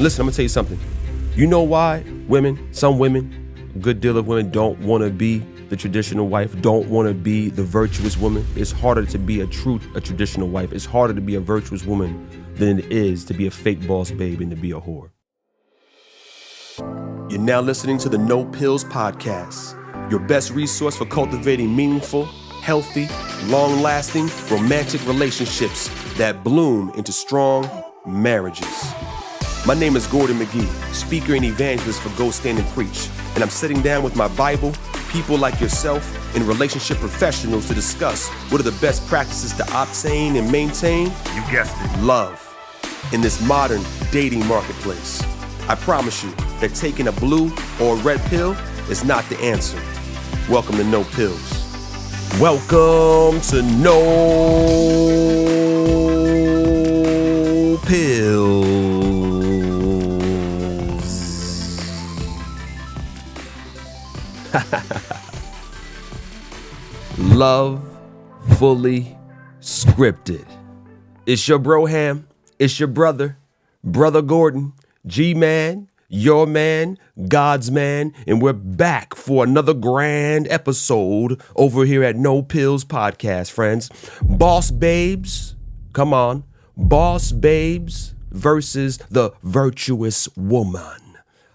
Listen, I'm gonna tell you something. You know why some women, a good deal of women don't want to be the traditional wife, don't want to be the virtuous woman. It's harder to be a traditional wife. It's harder to be a virtuous woman than it is to be a fake boss babe and to be a whore. You're now listening to the No Pillz Podcast, your best resource for cultivating meaningful, healthy, long-lasting, romantic relationships that bloom into strong marriages. My name is Gordon McGhee, speaker and evangelist for Go Stand and Preach, and I'm sitting down with my Bible, people like yourself, and relationship professionals to discuss what are the best practices to obtain and maintain, you guessed it, love in this modern dating marketplace. I promise you that taking a blue or a red pill is not the answer. Welcome to No Pillz. Welcome to No Pillz. Love fully scripted. It's your bro Ham. It's your brother Gordon, G-Man, your man, God's man, and we're back for another grand episode over here at No Pillz Podcast, friends. Boss babes, come on. Boss babes versus the virtuous woman.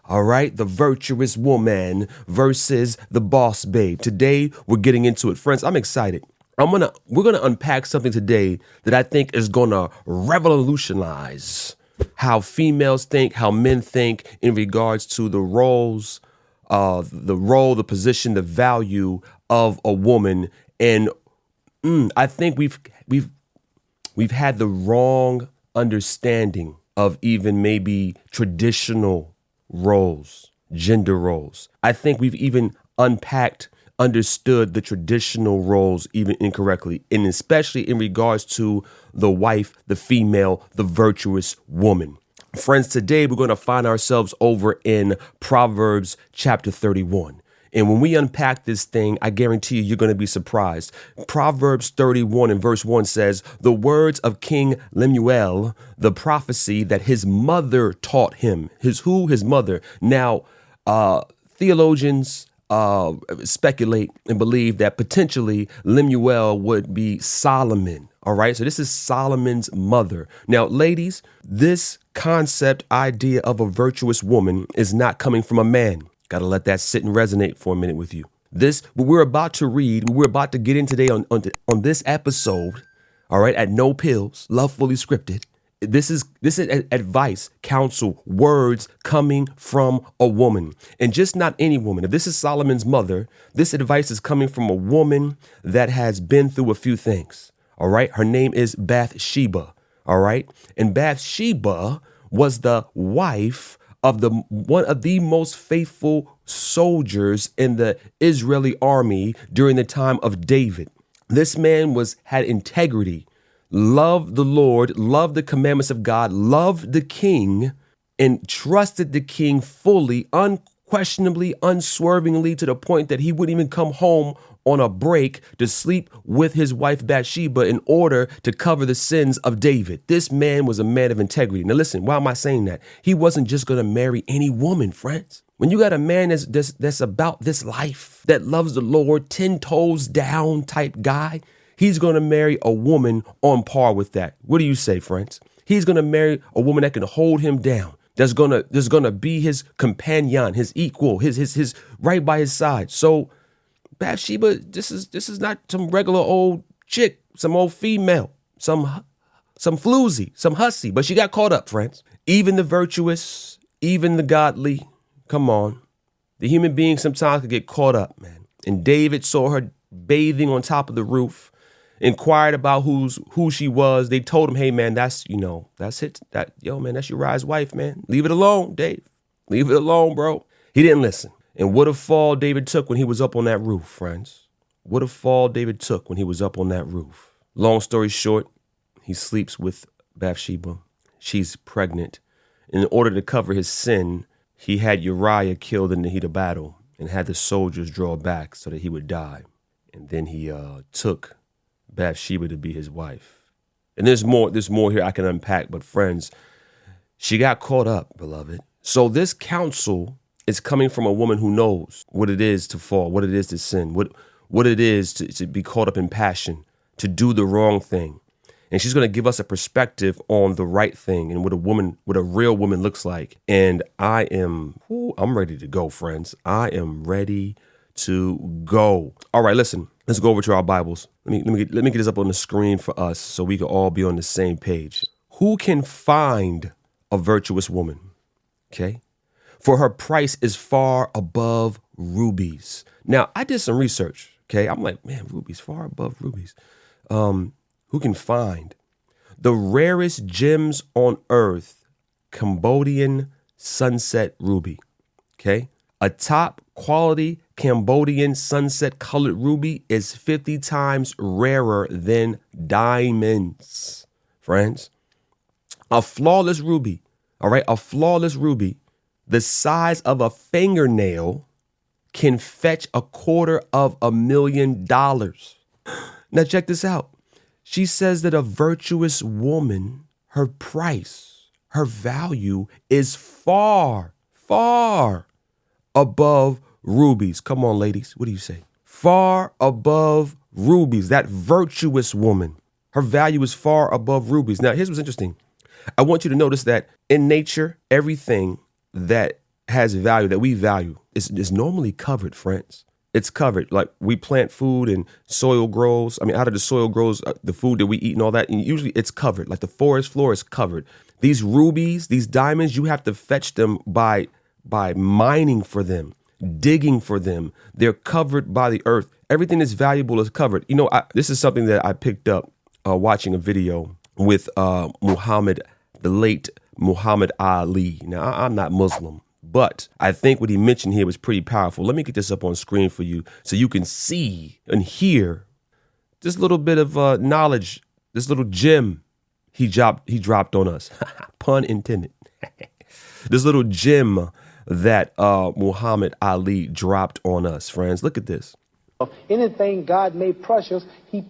All right, the virtuous woman versus the boss babe. Today, we're getting into it. Friends, I'm excited. We're gonna unpack something today that I think is gonna revolutionize how females think, how men think in regards to the roles, the position, the value of a woman. And I think we've had the wrong understanding of even maybe traditional roles, gender roles. I think we've even understood the traditional roles even incorrectly, and especially in regards to the wife, the female, the virtuous woman. Friends, today we're going to find ourselves over in Proverbs chapter 31. And when we unpack this thing, I guarantee you're going to be surprised. Proverbs 31 and verse 1 says, "The words of King Lemuel, the prophecy that his mother taught him." His mother. Now, theologians speculate and believe that potentially Lemuel would be Solomon. All right, so this is Solomon's mother. Now, ladies, this concept idea of a virtuous woman is not coming from a man. Got to let that sit and resonate for a minute with you. What we're about to read, what we're about to get in today on this episode, all right, at No Pillz, Love Fully Scripted. This is advice, counsel, words coming from a woman, and just not any woman. If this is Solomon's mother, this advice is coming from a woman that has been through a few things. All right, her name is Bathsheba. All right, and Bathsheba was the wife of one of the most faithful soldiers in the Israeli army during the time of David. This man had integrity, loved the Lord, loved the commandments of God, loved the king, and trusted the king fully, unquestionably, unswervingly, to the point that he wouldn't even come home on a break to sleep with his wife Bathsheba in order to cover the sins of David. This man was a man of integrity. Now listen, why am I saying that? He wasn't just going to marry any woman, friends. When you got a man that's about this life, that loves the Lord, 10 toes down type guy, he's going to marry a woman on par with that. What do you say, friends? He's going to marry a woman that can hold him down. That's gonna be his companion, his equal, his right by his side. So Bathsheba, this is not some regular old chick, some old female, some floozy, some hussy, but she got caught up, friends. Even the virtuous, even the godly, come on. The human being sometimes could get caught up, man. And David saw her bathing on top of the roof, inquired about who she was. They told him, "Hey man, that's it. That's Uriah's wife, man. Leave it alone, Dave. Leave it alone, bro." He didn't listen. And what a fall David took when he was up on that roof, friends. What a fall David took when he was up on that roof. Long story short, he sleeps with Bathsheba. She's pregnant. In order to cover his sin, he had Uriah killed in the heat of battle and had the soldiers draw back so that he would die. And then he took Bathsheba to be his wife. And there's more here I can unpack, but friends, She got caught up, beloved. So this counsel is coming from a woman who knows what it is to fall, what it is to sin, what it is to be caught up in passion, to do the wrong thing. And she's going to give us a perspective on the right thing and what a real woman looks like. And I'm ready to go, friends. I am ready to go. All right, listen, let's go over to our Bibles. Let me get this up on the screen for us so we can all be on the same page. Who can find a virtuous woman? Okay. For her price is far above rubies. Now, I did some research. Okay. I'm like, man, rubies, far above rubies. Who can find the rarest gems on earth, Cambodian sunset ruby. Okay. A top quality Cambodian sunset colored ruby is 50 times rarer than diamonds, friends. A flawless ruby, all right, a flawless ruby, the size of a fingernail can fetch $250,000. Now check this out. She says that a virtuous woman, her price, her value is far, far above rubies. Come on, ladies. What do you say? Far above rubies. That virtuous woman, her value is far above rubies. Now, here's what's interesting. I want you to notice that in nature, everything that has value, that we value, is normally covered, friends. It's covered. Like we plant food and soil grows. I mean, out of the soil grows the food that we eat and all that. And usually it's covered. Like the forest floor is covered. These rubies, these diamonds, you have to fetch them by mining for them, digging for them. They're covered by the earth. Everything that's valuable is covered. You know, this is something that I picked up watching a video with the late Muhammad Ali. Now, I'm not Muslim, but I think what he mentioned here was pretty powerful. Let me get this up on screen for you so you can see and hear this little bit of knowledge, this little gem he dropped on us. Pun intended. This little gem that Muhammad Ali dropped on us, friends. Look at this. Anything God made precious,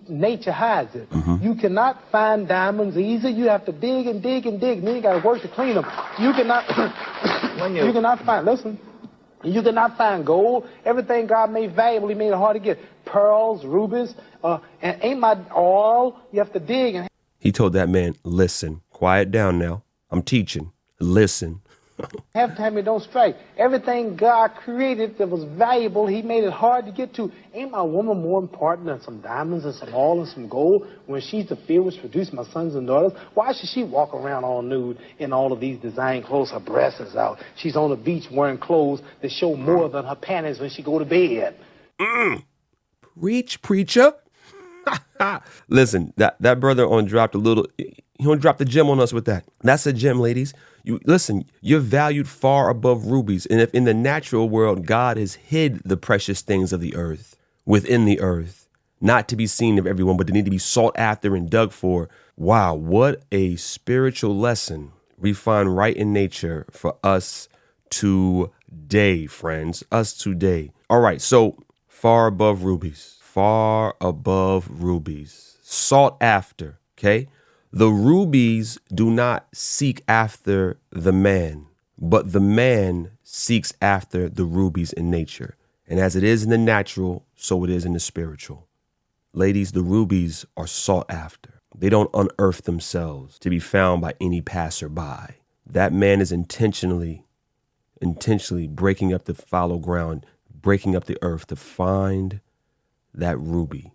nature hides it. Mm-hmm. You cannot find diamonds easy. You have to dig and dig and dig. And then you got to work to clean them. You cannot find gold. Everything God made valuable, he made it hard to get. Pearls, rubies, and ain't my all. You have to dig. He told that man, listen, quiet down now. I'm teaching. Listen. Half time it don't strike. Everything God created that was valuable, he made it hard to get to. Ain't my woman more important than some diamonds and some oil and some gold when she's the field which produced my sons and daughters? Why should she walk around all nude in all of these design clothes? Her breast is out. She's on the beach wearing clothes that show more than her panties when she go to bed. Preach, preacher. Listen, that brother dropped the gem on us with that. That's a gem, ladies. You're valued far above rubies. And if in the natural world, God has hid the precious things of the earth within the earth, not to be seen of everyone, but to need to be sought after and dug for. Wow, what a spiritual lesson we find right in nature for us today, friends, us today. All right, so far above rubies, sought after, okay? The rubies do not seek after the man, but the man seeks after the rubies in nature. And as it is in the natural, so it is in the spiritual. Ladies, the rubies are sought after. They don't unearth themselves to be found by any passerby. That man is intentionally breaking up the fallow ground, breaking up the earth to find that ruby,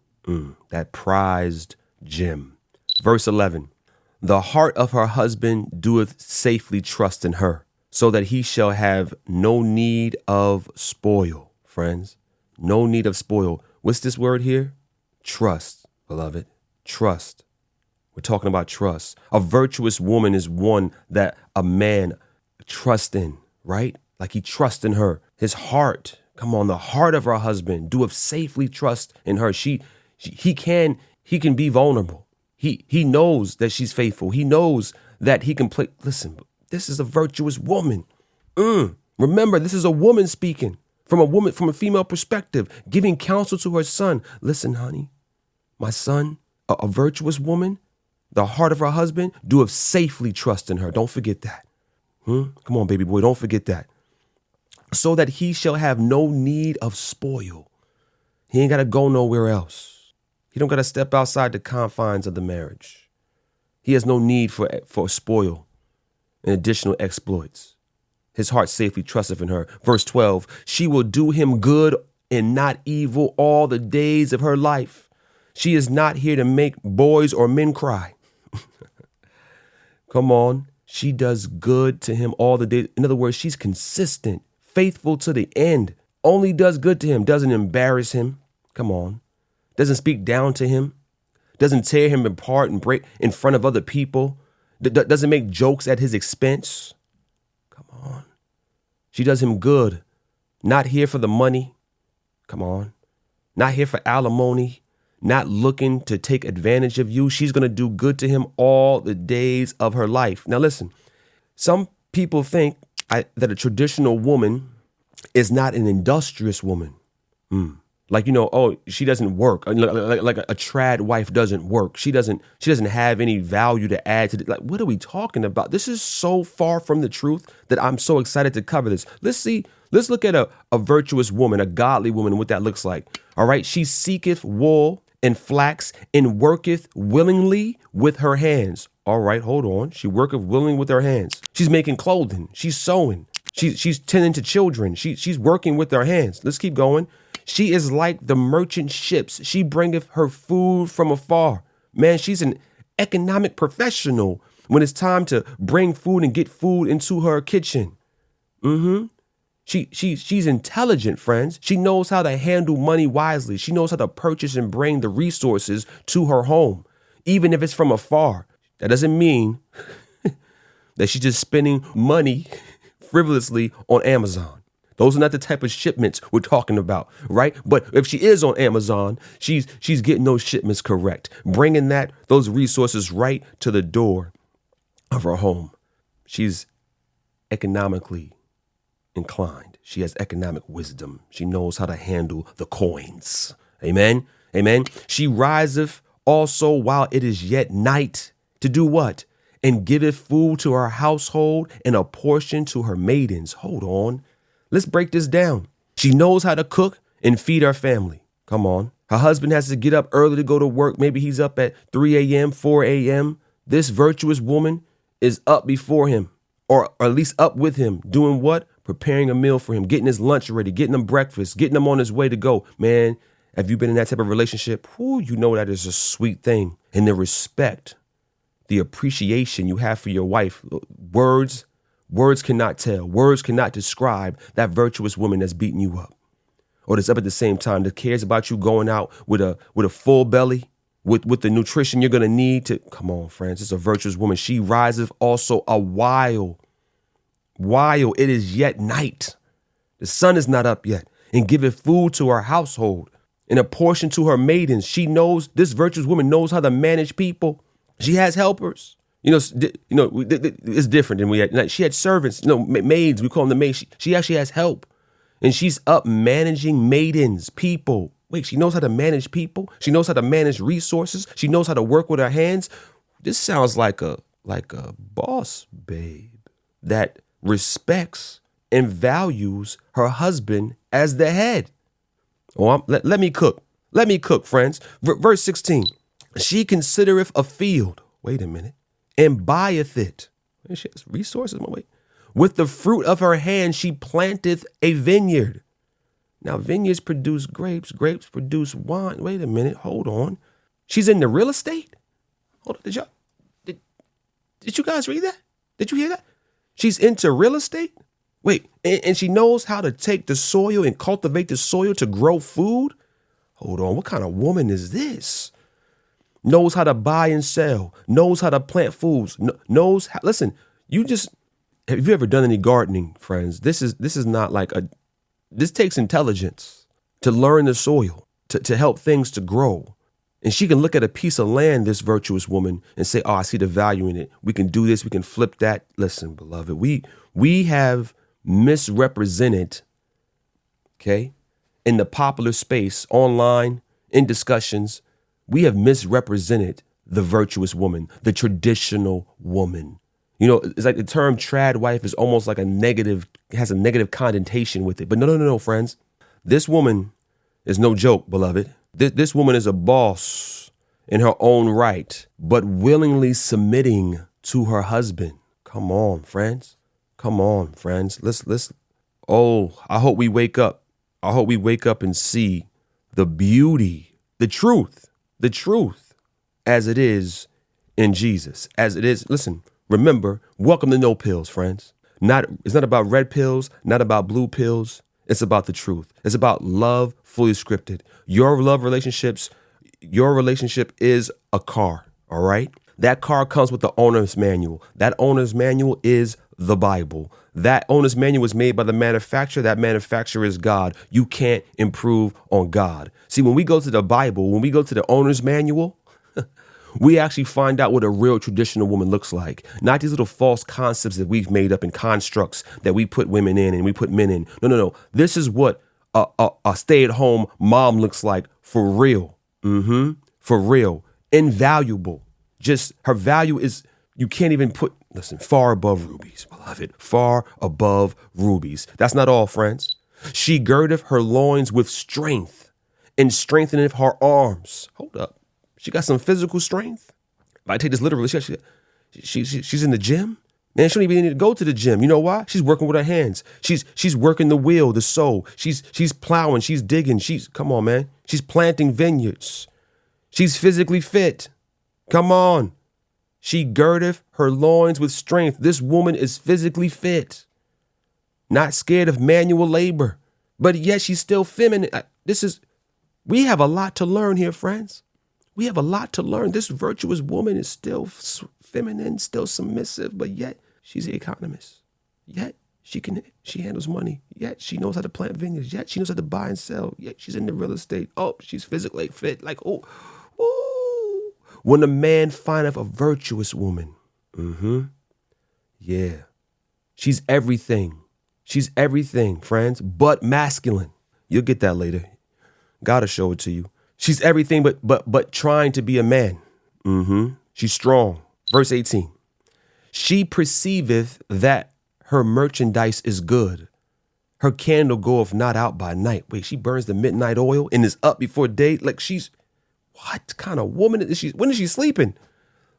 that prized gem. Verse 11, the heart of her husband doeth safely trust in her, so that he shall have no need of spoil, friends. No need of spoil. What's this word here? Trust, beloved. Trust. We're talking about trust. A virtuous woman is one that a man trusts in, right? Like he trusts in her. His heart, come on, the heart of her husband doeth safely trust in her. He can be vulnerable. He knows that she's faithful. He knows that he can play. Listen, this is a virtuous woman. Remember, this is a woman speaking from a female perspective, giving counsel to her son. Listen, honey, my son, a virtuous woman, the heart of her husband, doeth safely trust in her. Don't forget that. Come on, baby boy, don't forget that. So that he shall have no need of spoil. He ain't got to go nowhere else. He don't got to step outside the confines of the marriage. He has no need for spoil and additional exploits. His heart safely trusteth in her. Verse 12, she will do him good and not evil all the days of her life. She is not here to make boys or men cry. Come on. She does good to him all the days. In other words, she's consistent, faithful to the end, only does good to him, doesn't embarrass him. Come on. Doesn't speak down to him, doesn't tear him apart and break in front of other people, doesn't make jokes at his expense. Come on. She does him good, not here for the money. Come on. Not here for alimony, not looking to take advantage of you. She's going to do good to him all the days of her life. Now, listen, some people think that a traditional woman is not an industrious woman. Like, she doesn't work. Like a trad wife doesn't work. She doesn't have any value to add to like, what are we talking about? This is so far from the truth that I'm so excited to cover this. Let's look at a virtuous woman, a godly woman, and what that looks like. All right. She seeketh wool and flax and worketh willingly with her hands. All right. Hold on. She worketh willingly with her hands. She's making clothing. She's sewing. She's tending to children. She's working with her hands. Let's keep going. She is like the merchant ships. She bringeth her food from afar. Man, she's an economic professional when it's time to bring food and get food into her kitchen. She's intelligent, friends. She knows how to handle money wisely. She knows how to purchase and bring the resources to her home, even if it's from afar. That doesn't mean that she's just spending money frivolously on Amazon. Those are not the type of shipments we're talking about, right? But if she is on Amazon, she's getting those shipments correct, bringing those resources right to the door of her home. She's economically inclined. She has economic wisdom. She knows how to handle the coins. Amen. Amen. She riseth also while it is yet night to do what? And giveth food to her household and a portion to her maidens. Hold on. Let's break this down. She knows how to cook and feed her family. Come on. Her husband has to get up early to go to work. Maybe he's up at 3 a.m., 4 a.m. This virtuous woman is up before him, or at least up with him, doing what? Preparing a meal for him, getting his lunch ready, getting him breakfast, getting him on his way to go. Man, have you been in that type of relationship? You know that is a sweet thing. And the respect, the appreciation you have for your wife, Words cannot tell. Words cannot describe that virtuous woman that's beating you up, or that's up at the same time, that cares about you going out with a full belly, with the nutrition you're going to need to. Come on, friends. It's a virtuous woman. She riseth also a while it is yet night. The sun is not up yet, and giveth food to her household and a portion to her maidens. This virtuous woman knows how to manage people. She has helpers. It's different than we had. Like, she had servants, maids. We call them the maids. She actually has help, and she's up managing maidens, people. Wait, she knows how to manage people. She knows how to manage resources. She knows how to work with her hands. This sounds like a boss babe that respects and values her husband as the head. Let me cook. Let me cook, friends. Verse 16. She considereth a field. Wait a minute. And buyeth it. She has resources. With the fruit of her hand, she planteth a vineyard. Now, vineyards produce grapes. Grapes produce wine. Wait a minute. Hold on. She's in the real estate. Hold on. Did you guys read that? Did you hear that? She's into real estate. Wait, and she knows how to take the soil and cultivate the soil to grow food. Hold on. What kind of woman is this? Knows how to buy and sell, knows how to plant foods, listen, have you ever done any gardening, friends? This is not like this takes intelligence to learn the soil, to help things to grow. And she can look at a piece of land, this virtuous woman, and say, I see the value in it. We can do this. We can flip that. Listen, beloved, we have misrepresented, okay, in the popular space, online, in discussions, we have misrepresented the virtuous woman, the traditional woman. You know, it's like the term trad wife is almost like has a negative connotation with it. But no, friends. This woman is no joke, beloved. This woman is a boss in her own right, but willingly submitting to her husband. Come on, friends. Come on, friends. Let's. Oh, I hope we wake up. I hope we wake up and see the beauty, the truth as it is in Jesus, as it is. Listen, remember, welcome to No Pillz, friends. It's not about red pills, not about blue pills. It's about the truth. It's about love fully scripted. Your relationship is a car, all right? That car comes with the owner's manual. That owner's manual is the Bible. That owner's manual is made by the manufacturer. That manufacturer is God. You can't improve on God. See, when we go to the Bible, when we go to the owner's manual, we actually find out what a real traditional woman looks like. Not these little false concepts that we've made up in constructs that we put women in and we put men in. No. This is what a stay-at-home mom looks like for real. For real. Invaluable. Just her value is, you can't even far above rubies, beloved. Far above rubies. That's not all, friends. She girdeth her loins with strength and strengtheneth her arms. Hold up. She got some physical strength. If I take this literally, she's in the gym. Man, she don't even need to go to the gym. You know why? She's working with her hands. She's working the wheel, the soul. She's plowing. She's digging. Come on, man. She's planting vineyards. She's physically fit. Come on. She girdeth her loins with strength. This woman is physically fit, not scared of manual labor, but yet she's still feminine. We have a lot to learn here, friends. We have a lot to learn. This virtuous woman is still feminine, still submissive, but yet she's an economist. Yet she handles money. Yet she knows how to plant vineyards. Yet she knows how to buy and sell. Yet she's in the real estate. Oh, she's physically fit. Like, oh. When a man findeth a virtuous woman, yeah, she's everything. She's everything, friends, but masculine. You'll get that later. Gotta show it to you. She's everything but trying to be a man. She's strong. Verse 18. She perceiveth that her merchandise is good. Her candle goeth not out by night. Wait, she burns the midnight oil and is up before day. Like what kind of woman is she? When is she sleeping?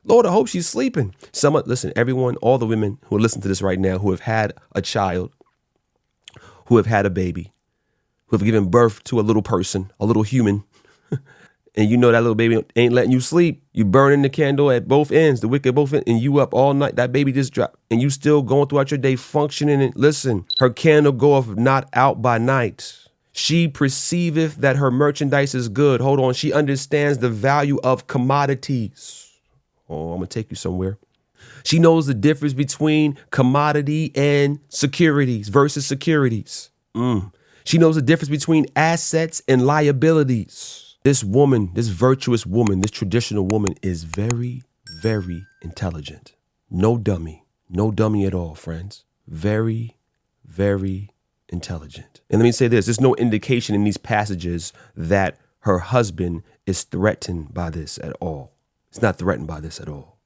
Lord, I hope she's sleeping. Listen, everyone, all the women who are listening to this right now, who have had a child, who have had a baby, who have given birth to a little person, a little human, and you know that little baby ain't letting you sleep. You burning the candle at both ends, the wick at both ends, and you up all night. That baby just dropped, and you still going throughout your day functioning. And listen, her candle goeth not out by night. She perceiveth that her merchandise is good. Hold on. She understands the value of commodities. Oh, I'm going to take you somewhere. She knows the difference between commodity and securities versus securities. She knows the difference between assets and liabilities. This woman, this virtuous woman, this traditional woman is very, very intelligent. No dummy at all, friends. Very, very intelligent. And let me say this, there's no indication in these passages that her husband is threatened by this at all. He's not threatened by this at all.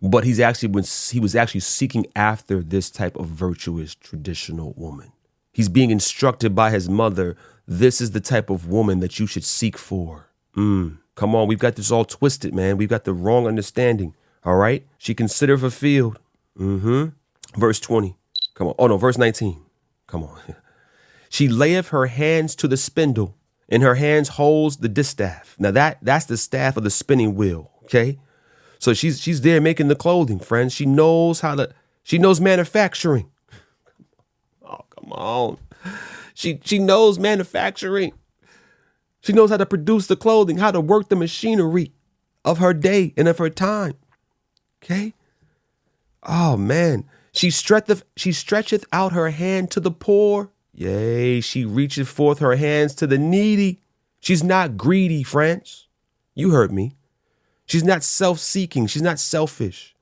But he was actually seeking after this type of virtuous traditional woman. He's being instructed by his mother, this is the type of woman that you should seek for. Come on, we've got this all twisted, man. We've got the wrong understanding. All right? She considereth a field. Verse 20. Come on. Oh no, verse 19. Come on. She layeth her hands to the spindle, and her hands holds the distaff. Now that's the staff of the spinning wheel. Okay. So she's there making the clothing, friends. She knows manufacturing. Oh, come on. She knows manufacturing. She knows how to produce the clothing, how to work the machinery of her day and of her time. Okay. Oh man. She stretcheth out her hand to the poor. Yea, she reacheth forth her hands to the needy. She's not greedy, friends. You heard me. She's not self-seeking. She's not selfish.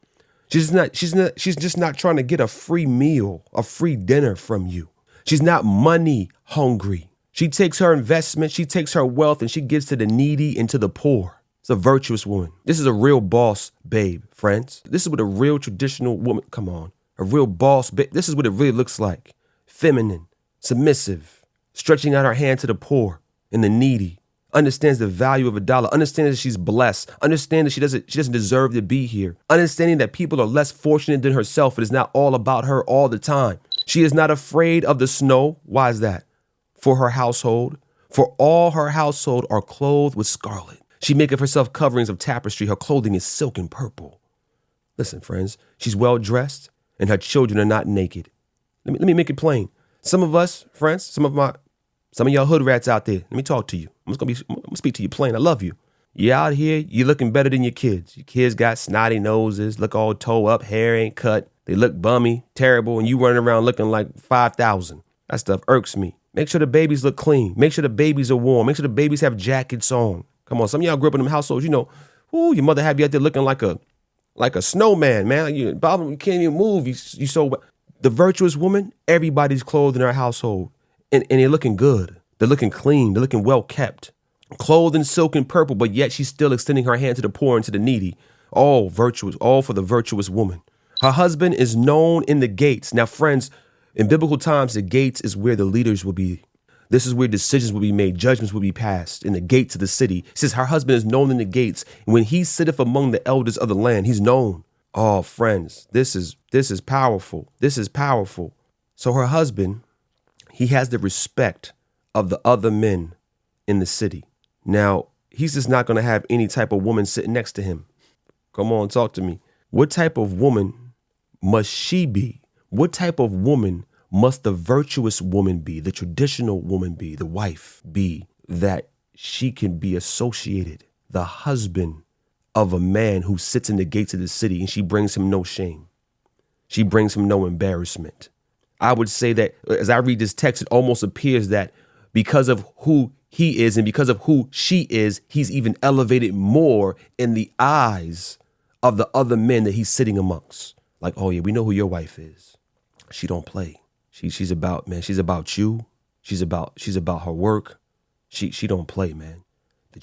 She's just not trying to get a free meal, a free dinner from you. She's not money hungry. She takes her investment, she takes her wealth, and she gives to the needy and to the poor. It's a virtuous woman. This is a real boss babe, friends. This is what a real traditional woman, come on, a real boss babe. This is what it really looks like. Feminine, submissive, stretching out her hand to the poor and the needy, understands the value of a dollar, understands that she's blessed, understands that she doesn't deserve to be here, understanding that people are less fortunate than herself. It is not all about her all the time. She is not afraid of the snow. Why is that? For her household, for all her household are clothed with scarlet. She maketh herself coverings of tapestry. Her clothing is silk and purple. Listen, friends, she's well dressed and her children are not naked. Let me make it plain. Some of us, friends, some of y'all hood rats out there, let me talk to you. I'm gonna speak to you plain. I love you. You're out here, you're looking better than your kids. Your kids got snotty noses, look all toe up, hair ain't cut. They look bummy, terrible, and you running around looking like 5,000. That stuff irks me. Make sure the babies look clean. Make sure the babies are warm. Make sure the babies have jackets on. Come on, some of y'all grew up in them households, your mother had you out there looking like a snowman, man. You can't even move. You so. The virtuous woman, everybody's clothed in her household, and they're looking good. They're looking clean. They're looking well kept, clothed in silk and purple, but yet she's still extending her hand to the poor and to the needy. All virtuous, all for the virtuous woman. Her husband is known in the gates. Now, friends, in biblical times, the gates is where the leaders will be. This is where decisions will be made, judgments will be passed in the gates of the city. It says her husband is known in the gates. And when he sitteth among the elders of the land, he's known. Oh, friends, this is powerful. This is powerful. So her husband, he has the respect of the other men in the city. Now, he's just not going to have any type of woman sitting next to him. Come on, talk to me. What type of woman must she be? What type of woman must the virtuous woman be, the traditional woman be, the wife be, that she can be associated, the husband of a man who sits in the gates of the city, and she brings him no shame. She brings him no embarrassment. I would say that as I read this text, it almost appears that because of who he is and because of who she is, he's even elevated more in the eyes of the other men that he's sitting amongst. Like, oh yeah, we know who your wife is. She don't play. She's about you. She's about her work. She don't play, man.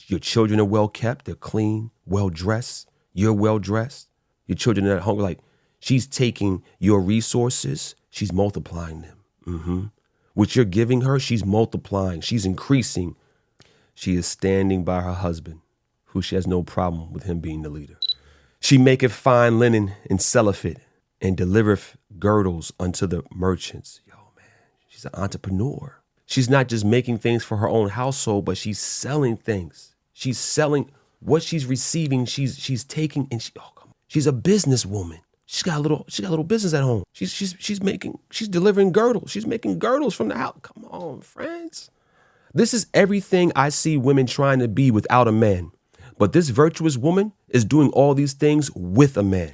Your children are well kept. They're clean, well dressed. You're well dressed. Your children are at home. Like, she's taking your resources. She's multiplying them. Mm-hmm. What you're giving her, she's multiplying. She's increasing. She is standing by her husband, who she has no problem with him being the leader. She maketh fine linen and selleth it, and delivereth girdles unto the merchants. Yo, man, she's an entrepreneur. She's not just making things for her own household, but she's selling things. She's selling what she's receiving. She's taking, and she's a businesswoman. She's got a little business at home. She's delivering girdles. She's making girdles from the house. Come on, friends. This is everything I see women trying to be without a man. But this virtuous woman is doing all these things with a man,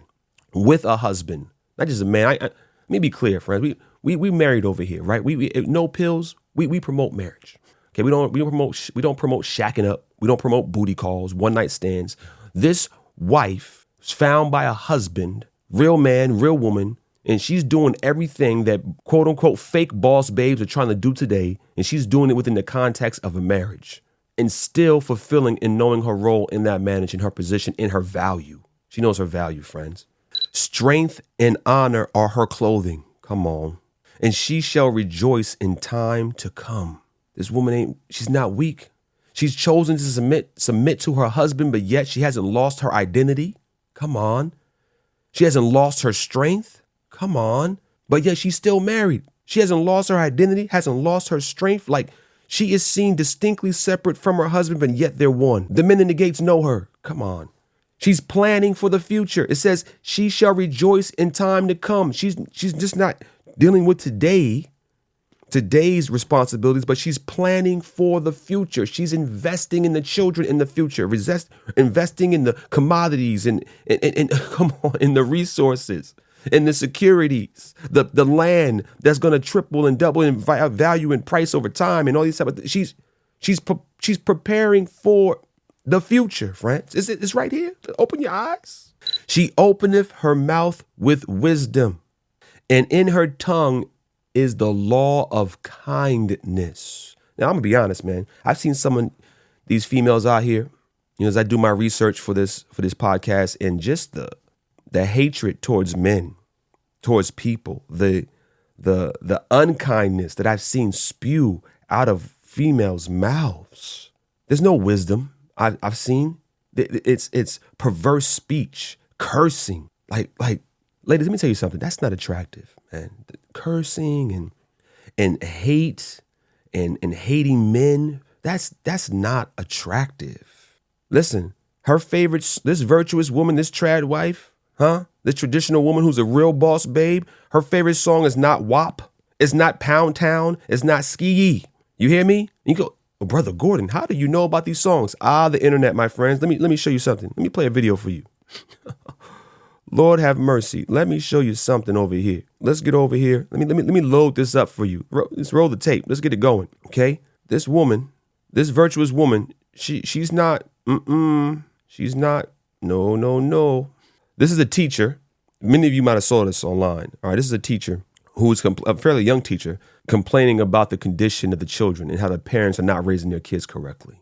with a husband, not just a man. Let me be clear, friends. We married over here, right? We No Pillz. We promote marriage. Okay, we don't promote shacking up. We don't promote booty calls, one night stands. This wife was found by a husband, real man, real woman, and she's doing everything that quote unquote fake boss babes are trying to do today, and she's doing it within the context of a marriage, and still fulfilling and knowing her role in that marriage and her position and her value. She knows her value, friends. Strength and honor are her clothing. Come on. And she shall rejoice in time to come. This woman she's not weak. She's chosen to submit to her husband, but yet she hasn't lost her identity. Come on. She hasn't lost her strength. Come on. But yet she's still married. She hasn't lost her identity, hasn't lost her strength. Like, she is seen distinctly separate from her husband, but yet they're one. The men in the gates know her. Come on. She's planning for the future. It says she shall rejoice in time to come. She's just not dealing with today's responsibilities, but she's planning for the future. She's investing in the children in the future, investing in the commodities and come on, in the resources, in the securities, the land that's going to triple and double in value and price over time, and all these type of things. She's preparing for the future, friends. It's right here. Open your eyes. She openeth her mouth with wisdom, and in her tongue is the law of kindness. Now, I'm going to be honest, man. I've seen these females out here, as I do my research for this podcast, and just the hatred towards men, towards people, the unkindness that I've seen spew out of females' mouths. There's no wisdom I've seen. It's perverse speech, cursing. Like, ladies, let me tell you something. That's not attractive, man. Cursing and hate and hating men. That's not attractive. Listen, her favorite, this virtuous woman, this trad wife, this traditional woman who's a real boss babe, her favorite song is not WAP. It's not Pound Town. It's not Ski. You hear me? You go, oh, Brother Gordon, how do you know about these songs? The internet, my friends. Let me show you something. Let me play a video for you. Lord have mercy. Let me show you something over here. Let's get over here. Let me load this up for you. Let's roll the tape. Let's get it going. Okay. This woman, this virtuous woman, she's not, she's not, no. This is a teacher. Many of you might have saw this online. All right. This is a teacher who's a fairly young teacher complaining about the condition of the children and how the parents are not raising their kids correctly.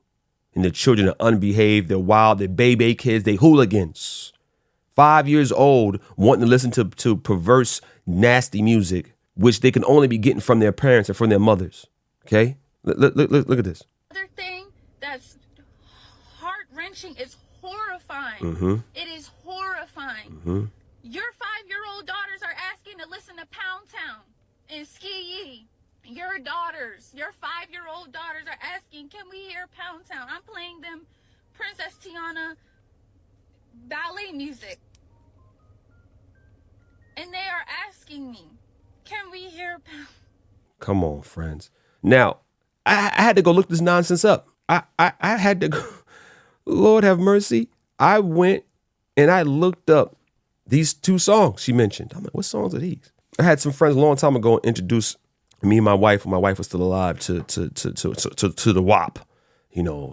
And the children are unbehaved. They're wild. They're baby kids. They hooligans. 5 years old, wanting to listen to perverse, nasty music, which they can only be getting from their parents and from their mothers. Okay? Look at this. Other thing that's heart-wrenching is horrifying. Mm-hmm. It is horrifying. Mm-hmm. Your 5-year-old daughters are asking to listen to Pound Town and Ski. Your 5-year-old daughters are asking, can we hear Pound Town? I'm playing them Princess Tiana ballet music. And they are asking me, can we hear Pound? Come on, friends. Now, I had to go look this nonsense up. I had to go. Lord have mercy. I went and I looked up these two songs she mentioned. I'm like, what songs are these? I had some friends a long time ago introduce me and my wife, when my wife was still alive, to the WAP,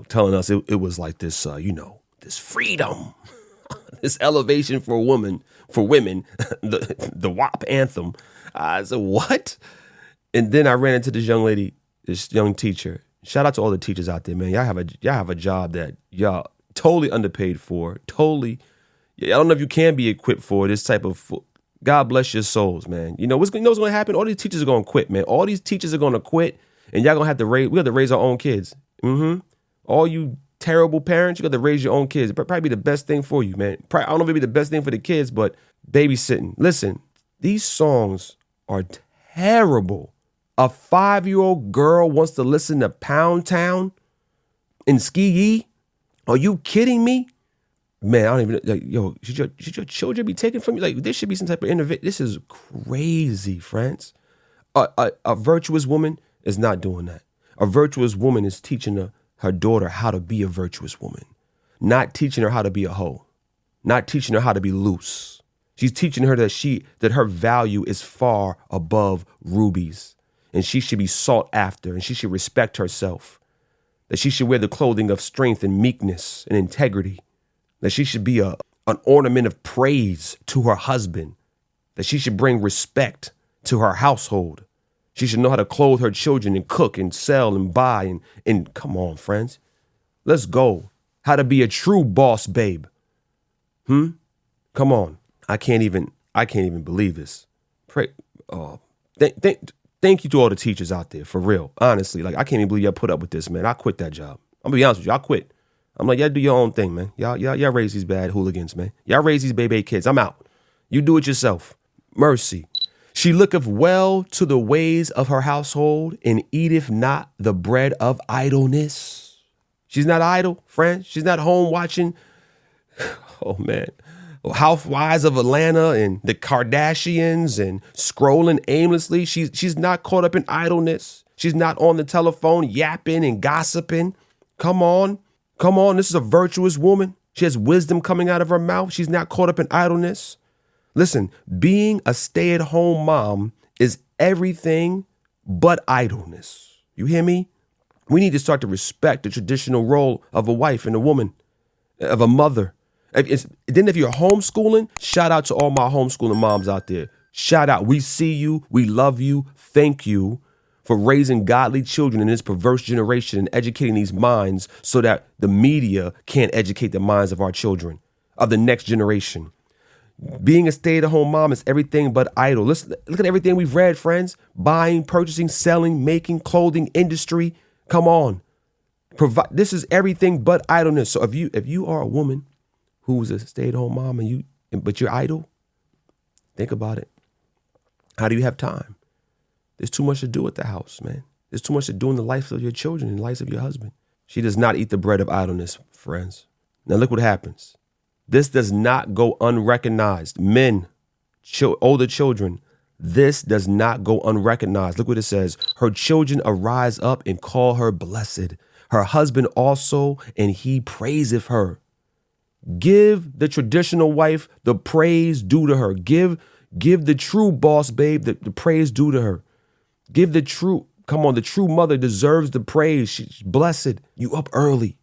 telling us it was like this, this freedom, this elevation for women, the WAP anthem. I said, what? And then I ran into this young lady, this young teacher. Shout out to all the teachers out there, man. Y'all have a job that y'all totally underpaid for. Totally. I don't know if you can be equipped for this type of. God bless your souls, man. You know what's going to happen? All these teachers are going to quit, man. All these teachers are going to quit, and y'all going to have to raise. We have to raise our own kids. All you terrible parents, you got to raise your own kids. It'd probably be the best thing for you, man. I don't know if it'd be the best thing for the kids, but babysitting. Listen, these songs are terrible. A 5-year-old girl wants to listen to Pound Town and Ski. Are you kidding me? Man, I don't even, should your children be taken from you? Like, there should be some type of innovation. This is crazy, friends. A virtuous woman is not doing that. A virtuous woman is teaching her daughter how to be a virtuous woman, not teaching her how to be a hoe, not teaching her how to be loose. She's teaching her that her value is far above rubies, and she should be sought after, and she should respect herself, that she should wear the clothing of strength and meekness and integrity, that she should be an ornament of praise to her husband, that she should bring respect to her household. She should know how to clothe her children and cook and sell and buy and come on, friends. Let's go. How to be a true boss babe. Come on. I can't even believe this. Thank you to all the teachers out there, for real. Honestly, like, I can't even believe y'all put up with this, man. I quit that job. I'm gonna be honest with you. I quit. I'm like, y'all do your own thing, man. Y'all raise these bad hooligans, man. Y'all raise these baby kids. I'm out. You do it yourself. Mercy. She looketh well to the ways of her household and eateth not the bread of idleness. She's not idle, friends. She's not home watching. Oh, man. Housewives of Atlanta and the Kardashians and scrolling aimlessly. She's not caught up in idleness. She's not on the telephone yapping and gossiping. Come on. This is a virtuous woman. She has wisdom coming out of her mouth. She's not caught up in idleness. Listen, being a stay-at-home mom is everything but idleness. You hear me? We need to start to respect the traditional role of a wife and a woman, of a mother. Then if you're homeschooling, shout out to all my homeschooling moms out there. Shout out. We see you. We love you. Thank you. for raising godly children in this perverse generation and educating these minds so that the media can't educate the minds of our children, of the next generation. Being a stay-at-home mom is everything but idle. Listen, look at everything we've read, friends. Buying, purchasing, selling, making, clothing, industry. Come on. This is everything but idleness. So if you are a woman who's a stay-at-home mom but you're idle, think about it. How do you have time? There's too much to do at the house, man. There's too much to do in the life of your children and the lives of your husband. She does not eat the bread of idleness, friends. Now look what happens. This does not go unrecognized. Men, older children, this does not go unrecognized. Look what it says. Her children arise up and call her blessed. Her husband also, and he praiseth her. Give the traditional wife the praise due to her. Give the true boss babe the praise due to her. Give the true mother deserves the praise. She's blessed. You up early.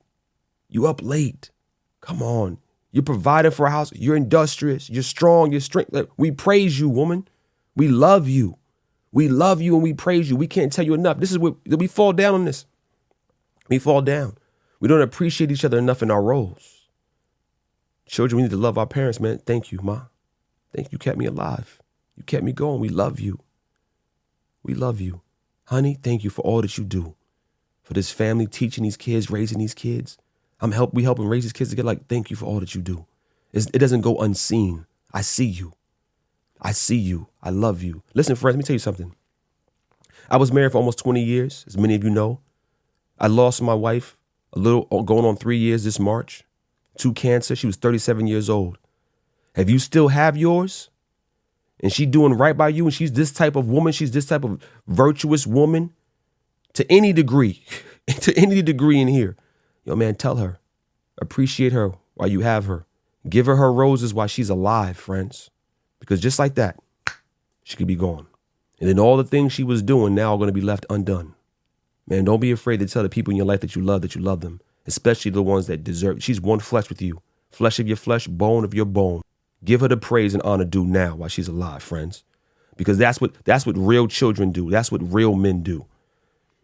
You up late. Come on. You're providing for a house. You're industrious. You're strong. You're strength. We praise you, woman. We love you. We love you and we praise you. We can't tell you enough. This is what we fall down on this. We fall down. We don't appreciate each other enough in our roles. Children, we need to love our parents, man. Thank you, Ma. Thank you. Kept me alive. You kept me going. We love you. We love you. Honey, thank you for all that you do. For this family, teaching these kids, raising these kids. We helping raise these kids to get thank you for all that you do. It doesn't go unseen. I see you. I see you. I love you. Listen, friends, let me tell you something. I was married for almost 20 years, as many of you know. I lost my wife going on 3 years this March to cancer. She was 37 years old. If you still have yours and she doing right by you and she's this type of woman, she's this type of virtuous woman to any degree in here, yo, man, tell her, appreciate her while you have her. Give her roses while she's alive, friends. Because just like that, she could be gone. And then all the things she was doing now are going to be left undone. Man, don't be afraid to tell the people in your life that you love them, especially the ones that deserve. She's one flesh with you, flesh of your flesh, bone of your bone. Give her the praise and honor due now while she's alive, friends. Because that's what real children do. That's what real men do.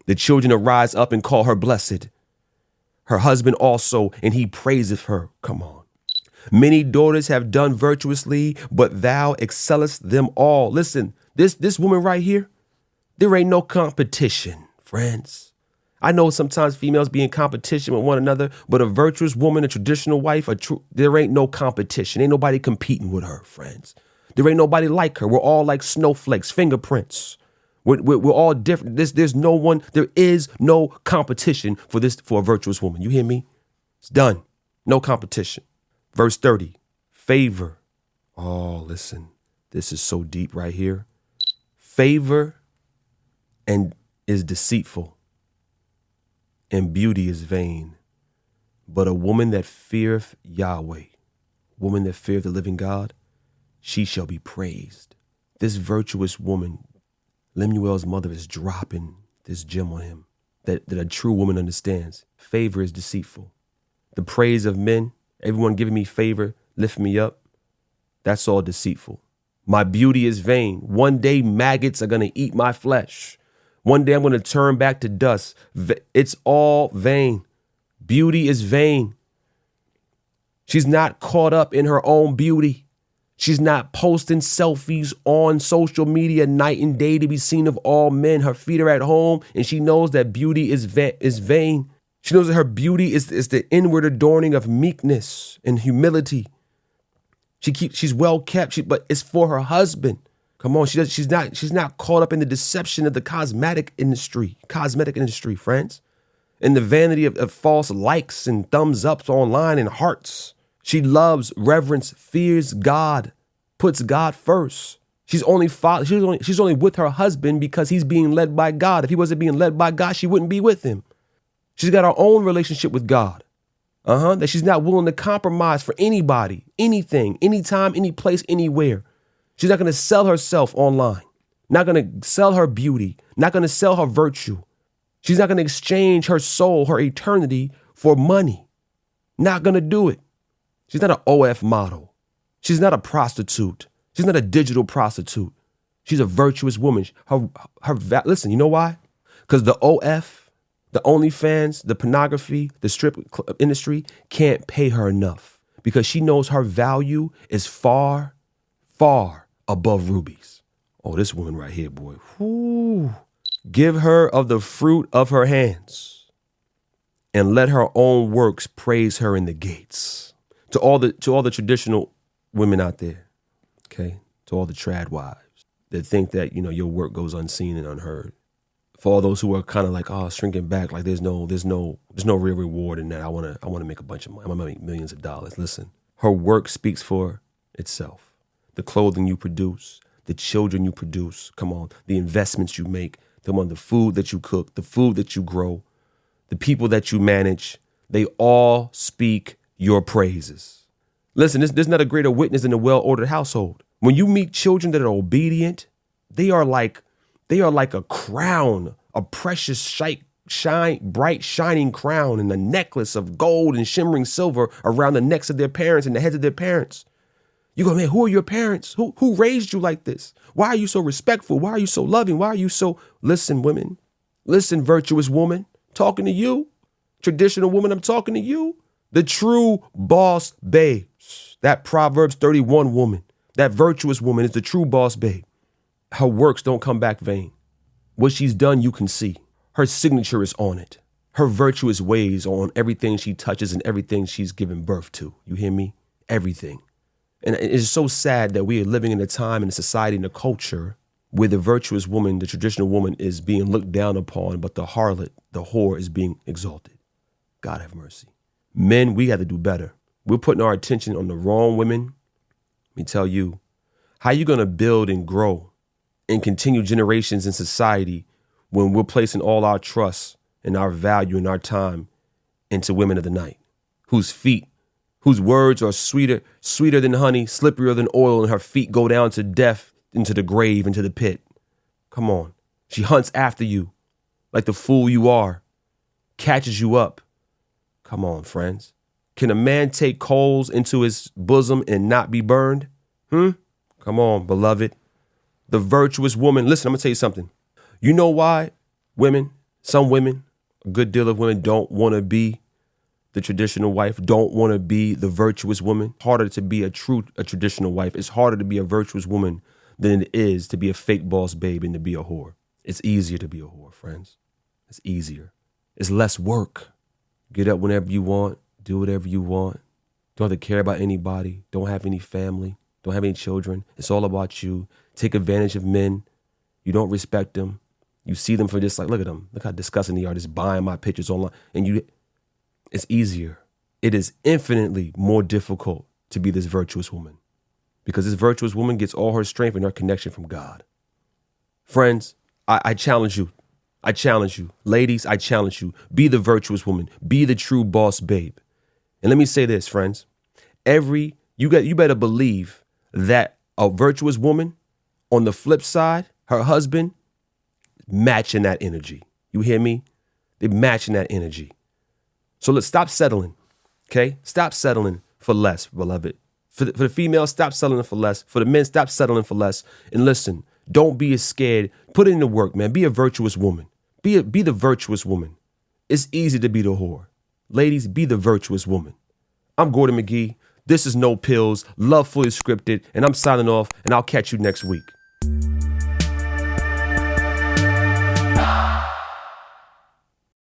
The children arise up and call her blessed. Her husband also, and he praiseth her. Come on. Many daughters have done virtuously, but thou excellest them all. Listen, this woman right here, there ain't no competition, friends. I know sometimes females be in competition with one another, but a virtuous woman, a traditional wife, there ain't no competition. Ain't nobody competing with her, friends. There ain't nobody like her. We're all like snowflakes, fingerprints. We're all different. There is no competition for a virtuous woman. You hear me? It's done. No competition. Verse 30, favor. Oh, listen, this is so deep right here. Favor and is deceitful, and beauty is vain. But a woman that feareth Yahweh, woman that feareth the living God, she shall be praised. This virtuous woman, Lemuel's mother, is dropping this gem on him that a true woman understands. Favor is deceitful. The praise of men, everyone giving me favor, lift me up, that's all deceitful. My beauty is vain. One day maggots are going to eat my flesh. One day I'm going to turn back to dust. It's all vain. Beauty is vain. She's not caught up in her own beauty. She's not posting selfies on social media night and day to be seen of all men. Her feet are at home, and she knows that beauty is vain. She knows that her beauty is the inward adorning of meekness and humility. She's well kept, but it's for her husband. Come on, she's not caught up in the deception of the cosmetic industry, friends, and the vanity of false likes and thumbs ups online and hearts. She loves, reverence, fears God, puts God first. She's only with her husband because he's being led by God. If he wasn't being led by God, she wouldn't be with him. She's got her own relationship with God. That she's not willing to compromise for anybody, anything, anytime, any place, anywhere. She's not going to sell herself online, not going to sell her beauty, not going to sell her virtue. She's not going to exchange her soul, her eternity for money. Not going to do it. She's not an OF model. She's not a prostitute. She's not a digital prostitute. She's a virtuous woman. Listen, you know why? Because the OF, the OnlyFans, the pornography, the strip industry can't pay her enough because she knows her value is far, far above rubies. Oh, this woman right here, boy. Whoo. Give her of the fruit of her hands and let her own works praise her in the gates. To all the traditional women out there, okay? To all the trad wives that think that, your work goes unseen and unheard. For all those who are kind of like, shrinking back, like there's no real reward in that. I want to make a bunch of money. I want to make millions of dollars. Listen, her work speaks for itself. The clothing you produce, the children you produce, come on, the investments you make, the food that you cook, the food that you grow, the people that you manage, they all speak your praises. Listen, there's not a greater witness in a well-ordered household. When you meet children that are obedient, they are like a crown, a precious, bright, shining crown and a necklace of gold and shimmering silver around the necks of their parents and the heads of their parents. You go, man, who are your parents? Who raised you like this? Why are you so respectful? Why are you so loving? Why are you so... Listen, women. Listen, virtuous woman. Talking to you. Traditional woman, I'm talking to you. The true boss babes. That Proverbs 31 woman. That virtuous woman is the true boss babe. Her works don't come back vain. What she's done, you can see. Her signature is on it. Her virtuous ways are on everything she touches and everything she's given birth to. You hear me? Everything. And it's so sad that we are living in a time in a society, in a culture where the virtuous woman, the traditional woman is being looked down upon, but the harlot, the whore is being exalted. God have mercy. Men, we got to do better. We're putting our attention on the wrong women. Let me tell you, how you going to build and grow and continue generations in society when we're placing all our trust and our value and our time into women of the night, whose words are sweeter than honey, slipperier than oil, and her feet go down to death, into the grave, into the pit. Come on. She hunts after you like the fool you are, catches you up. Come on, friends. Can a man take coals into his bosom and not be burned? Come on, beloved. The virtuous woman. Listen, I'm going to tell you something. You know why some women, a good deal of women don't want to be the traditional wife, don't want to be the virtuous woman. Harder to be a traditional wife. It's harder to be a virtuous woman than it is to be a fake boss babe and to be a whore. It's easier to be a whore, friends. It's easier. It's less work. Get up whenever you want. Do whatever you want. Don't have to care about anybody. Don't have any family. Don't have any children. It's all about you. Take advantage of men. You don't respect them. You see them for just like, look at them. Look how disgusting they are, just buying my pictures online. And it's easier. It is infinitely more difficult to be this virtuous woman because this virtuous woman gets all her strength and her connection from God. Friends, I challenge you. I challenge you. Ladies, I challenge you. Be the virtuous woman. Be the true boss babe. And let me say this, friends. You better believe that a virtuous woman, on the flip side, her husband, matching that energy. You hear me? They're matching that energy. So let's stop settling, okay? Stop settling for less, beloved. For the females, stop settling for less. For the men, stop settling for less. And listen, don't be as scared. Put it into work, man. Be a virtuous woman. Be the virtuous woman. It's easy to be the whore. Ladies, be the virtuous woman. I'm Gordon McGhee. This is No Pillz, Love Fully Scripted, and I'm signing off, and I'll catch you next week.